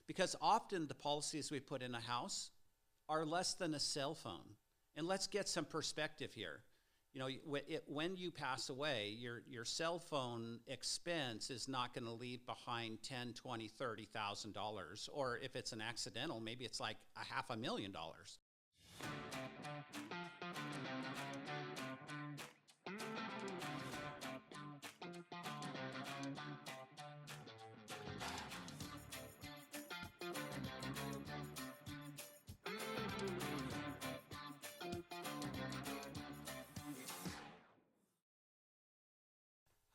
because often the policies we put in a house are less than a cell phone. And let's get some perspective here. You know, when you pass away, your cell phone expense is not going to leave behind $10, $20, $30,000. Or if it's an accidental, maybe it's like $500,000.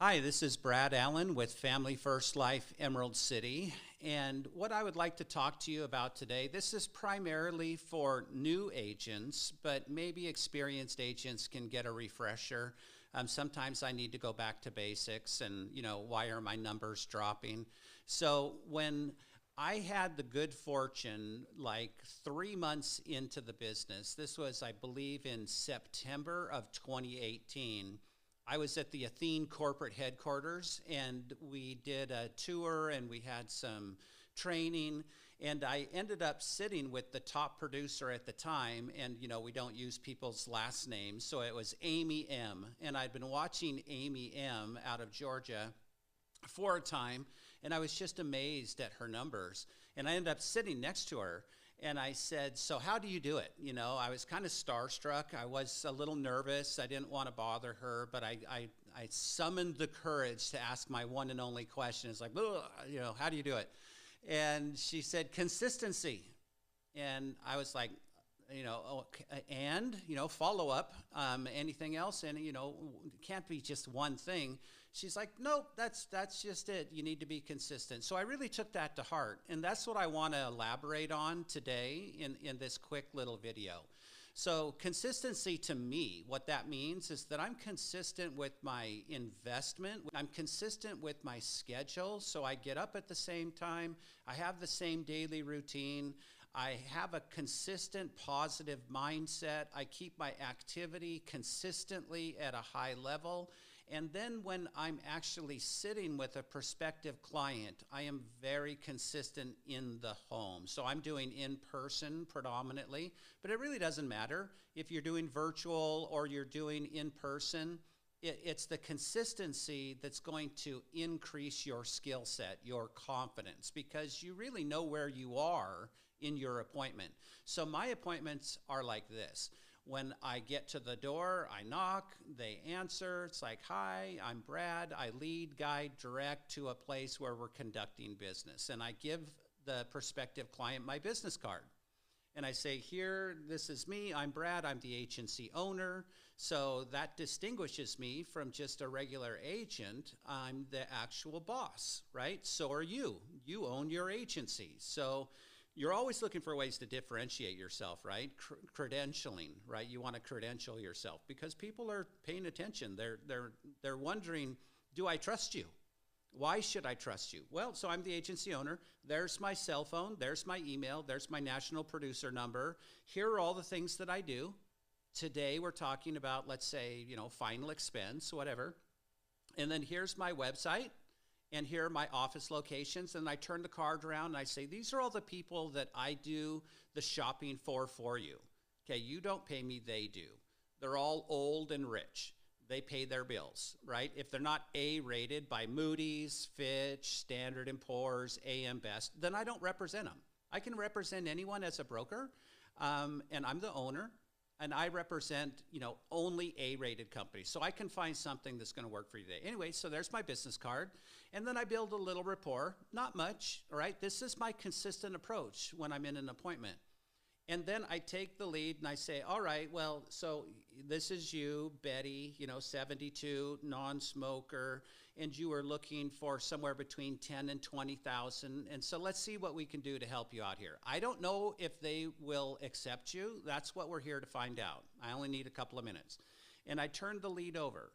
Hi, this is Brad Allan with Family First Life Emerald City, and what I would like to talk to you about today, this is primarily for new agents, but maybe experienced agents can get a refresher. Sometimes I need to go back to basics and, why are my numbers dropping? So when I had the good fortune, like 3 months into the business, this was, I believe, in September of 2018, I was at the Athene corporate headquarters, and we did a tour, and we had some training, and I ended up sitting with the top producer at the time, and we don't use people's last names, so it was Amy M, and I'd been watching Amy M out of Georgia for a time, and I was just amazed at her numbers, and I ended up sitting next to her. And I said, so how do you do it? I was kind of starstruck. I was a little nervous. I didn't want to bother her, but I summoned the courage to ask my one and only question. It's like, how do you do it? And she said, consistency. And I was like, follow up, anything else? And, it can't be just one thing. She's like, nope, that's just it. You need to be consistent. So I really took that to heart. And that's what I want to elaborate on today in this quick little video. So consistency to me, what that means is that I'm consistent with my investment. I'm consistent with my schedule. So I get up at the same time. I have the same daily routine. I have a consistent positive mindset. I keep my activity consistently at a high level. And then when I'm actually sitting with a prospective client, I am very consistent in the home. So I'm doing in-person predominantly, but it really doesn't matter if you're doing virtual or you're doing in-person. It's the consistency that's going to increase your skill set, your confidence, because you really know where you are in your appointment. So my appointments are like this. When I get to the door, I knock, they answer. It's like, hi, I'm Brad. I lead, guide, direct to a place where we're conducting business. And I give the prospective client my business card. And I say, here, this is me. I'm Brad. I'm the agency owner. So that distinguishes me from just a regular agent. I'm the actual boss, right? So are you. You own your agency. So you're always looking for ways to differentiate yourself, right? Credentialing, right? You want to credential yourself because people are paying attention. They're wondering, do I trust you? Why should I trust you? Well, so I'm the agency owner. There's my cell phone. There's my email. There's my national producer number. Here are all the things that I do. Today we're talking about, let's say, final expense, whatever. And then here's my website. And here are my office locations, and I turn the card around and I say, these are all the people that I do the shopping for you. Okay, you don't pay me, they do. They're all old and rich. They pay their bills, right? If they're not A-rated by Moody's, Fitch, Standard & Poor's, AM Best, then I don't represent them. I can represent anyone as a broker, and I'm the owner. And I represent, only A-rated companies. So I can find something that's going to work for you today. Anyway, so there's my business card. And then I build a little rapport. Not much, all right? This is my consistent approach when I'm in an appointment. And then I take the lead and I say, all right, well, so this is you, Betty, 72, non-smoker, and you are looking for somewhere between 10 and 20,000. And so let's see what we can do to help you out here. I don't know if they will accept you. That's what we're here to find out. I only need a couple of minutes. And I turn the lead over.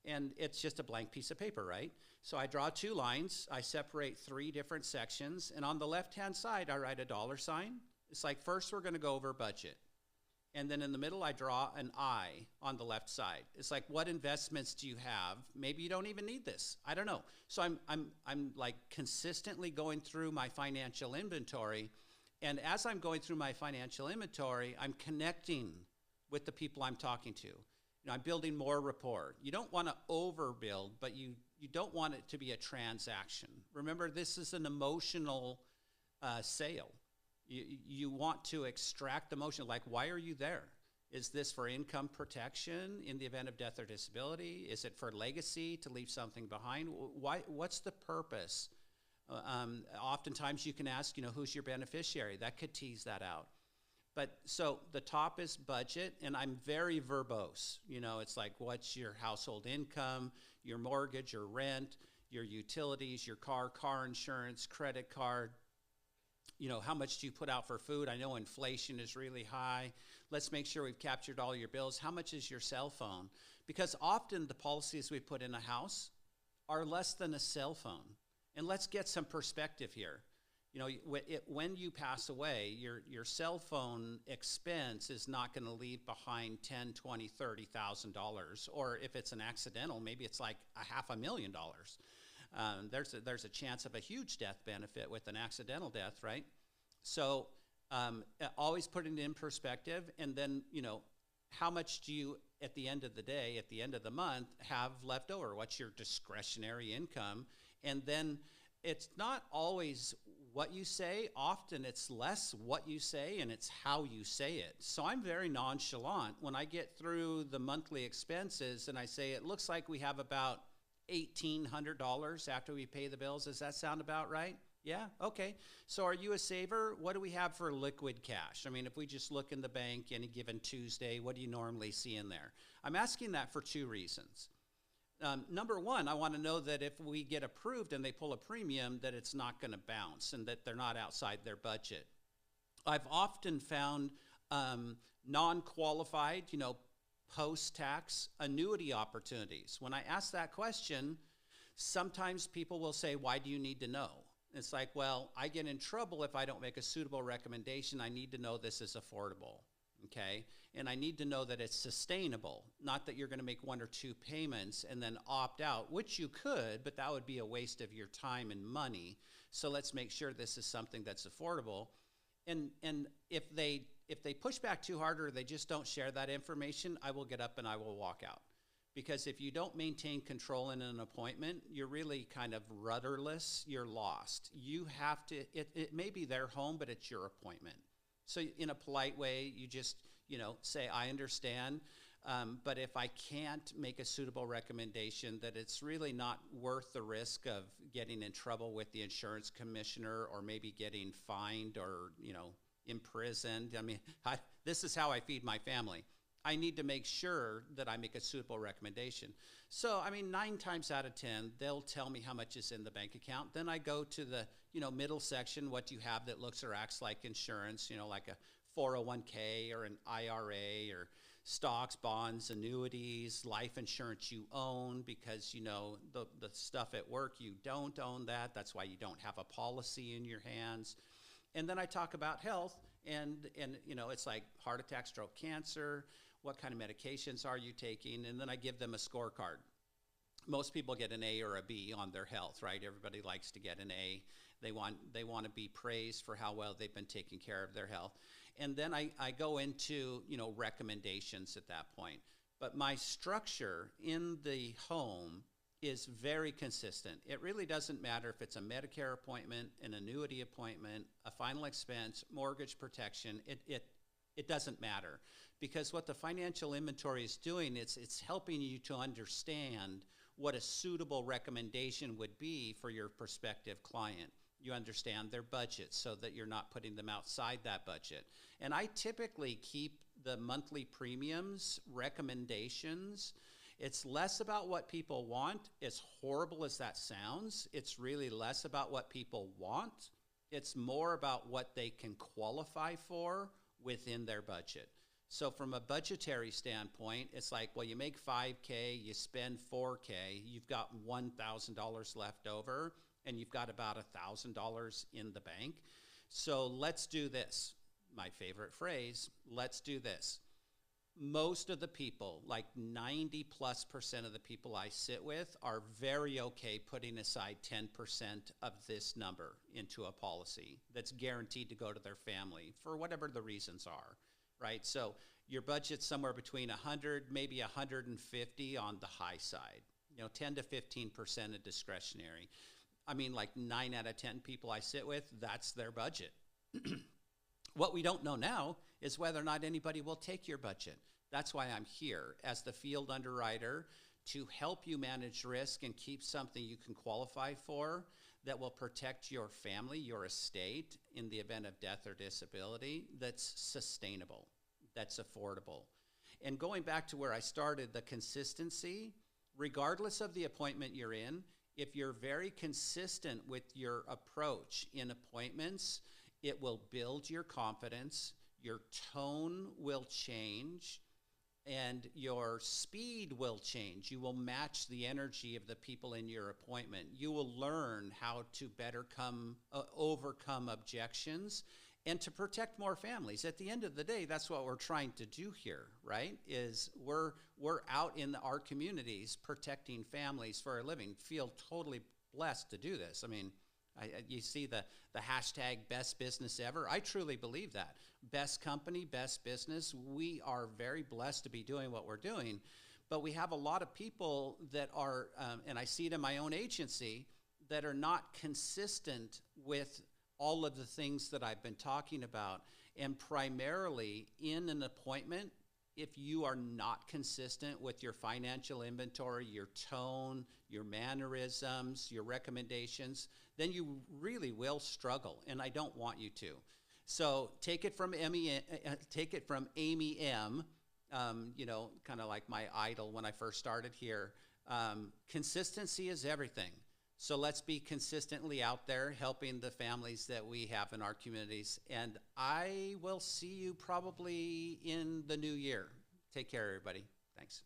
And it's just a blank piece of paper, right? So I draw 2 lines. I separate 3 different sections. And on the left-hand side, I write a $. It's like, first, we're going to go over budget. And then in the middle, I draw an I on the left side. It's like, what investments do you have? Maybe you don't even need this. I don't know. So I'm like consistently going through my financial inventory. And as I'm going through my financial inventory, I'm connecting with the people I'm talking to. You know, I'm building more rapport. You don't want to overbuild, but you don't want it to be a transaction. Remember, this is an emotional sale. You want to extract the emotion, like, why are you there? Is this for income protection in the event of death or disability? Is it for legacy, to leave something behind? What's the purpose? Oftentimes you can ask, you know, who's your beneficiary? That could tease that out. But so the top is budget, and I'm very verbose. You know, it's like, what's your household income, your mortgage or rent, your utilities, your car insurance, credit card. You know, how much do you put out for food? I know inflation is really high. Let's make sure we've captured all your bills. How much is your cell phone? Because often the policies we put in a house are less than a cell phone. And let's get some perspective here. You know, when you pass away, your cell phone expense is not going to leave behind $10,000, $20,000, $30,000. Or if it's an accidental, maybe it's like $500,000. There's a chance of a huge death benefit with an accidental death, right? So always putting it in perspective, and then, you know, how much do you, at the end of the day, at the end of the month, have left over? What's your discretionary income? And then it's not always what you say. Often it's less what you say, and it's how you say it. So I'm very nonchalant when I get through the monthly expenses and I say, it looks like we have about $1,800 after we pay the bills. Does that sound about right? Yeah, okay. So are you a saver? What do we have for liquid cash? I mean, if we just look in the bank any given Tuesday, what do you normally see in there? I'm asking that for two reasons. Number one, I want to know that if we get approved and they pull a premium, that it's not going to bounce and that they're not outside their budget. I've often found non-qualified, you know, post-tax annuity opportunities. When I ask that question, sometimes people will say, why do you need to know? It's like, well, I get in trouble if I don't make a suitable recommendation. I need to know this is affordable, okay? And I need to know that it's sustainable, not that you're going to make one or two payments and then opt out, which you could, but that would be a waste of your time and money. So let's make sure this is something that's affordable. And if they push back too hard or they just don't share that information, I will get up and I will walk out. Because if you don't maintain control in an appointment, you're really kind of rudderless, you're lost. You have to, it may be their home, but it's your appointment. So in a polite way, you just, you know, say, I understand, but if I can't make a suitable recommendation, that it's really not worth the risk of getting in trouble with the insurance commissioner or maybe getting fined or, you know, imprisoned. I mean, this is how I feed my family. I need to make sure that I make a suitable recommendation. So, I mean, 9 times out of 10, they'll tell me how much is in the bank account. Then I go to the, you know, middle section, what do you have that looks or acts like insurance, you know, like a 401k or an IRA or stocks, bonds, annuities, life insurance you own because, you know, the stuff at work, you don't own that. That's why you don't have a policy in your hands. And then I talk about health and you know, it's like heart attack, stroke, cancer. What kind of medications are you taking? And then I give them a scorecard. Most people get an A or a B on their health, right? Everybody likes to get an A. They want to be praised for how well they've been taking care of their health. And then I go into, you know, recommendations at that point. But my structure in the home is very consistent. It really doesn't matter if it's a Medicare appointment, an annuity appointment, a final expense, mortgage protection. It doesn't matter, because what the financial inventory is doing, it's helping you to understand what a suitable recommendation would be for your prospective client. You understand their budget so that you're not putting them outside that budget. And I typically keep the monthly premiums recommendations. It's less about what people want. As horrible as that sounds, it's really less about what people want. It's more about what they can qualify for within their budget. So from a budgetary standpoint, it's like, well, you make $5K, you spend $4K, you've got $1,000 left over, and you've got about $1,000 in the bank. So let's do this. My favorite phrase, let's do this. most of the people, like 90+% of the people I sit with, are very okay putting aside 10% of this number into a policy that's guaranteed to go to their family for whatever the reasons are, right? So your budget's somewhere between 100, maybe 150 on the high side, 10 to 15% of discretionary. I mean, like 9 out of 10 people I sit with, that's their budget. What we don't know now is whether or not anybody will take your budget. That's why I'm here as the field underwriter to help you manage risk and keep something you can qualify for that will protect your family, your estate in the event of death or disability, that's sustainable, that's affordable. And going back to where I started, the consistency, regardless of the appointment you're in, if you're very consistent with your approach in appointments, it will build your confidence, your tone will change, and your speed will change. You will match the energy of the people in your appointment. You will learn how to better overcome objections and to protect more families. At the end of the day, that's what we're trying to do here, right? Is we're out in our communities protecting families for a living. Feel totally blessed to do this. I mean, you see the hashtag best business ever. I truly believe that. Best company, best business. We are very blessed to be doing what we're doing. But we have a lot of people that are, and I see it in my own agency, that are not consistent with all of the things that I've been talking about. And primarily in an appointment, if you are not consistent with your financial inventory, your tone, your mannerisms, your recommendations, then you really will struggle, and I don't want you to. So take it from Amy M., kind of like my idol when I first started here. Consistency is everything. So let's be consistently out there helping the families that we have in our communities. And I will see you probably in the new year. Take care, everybody. Thanks.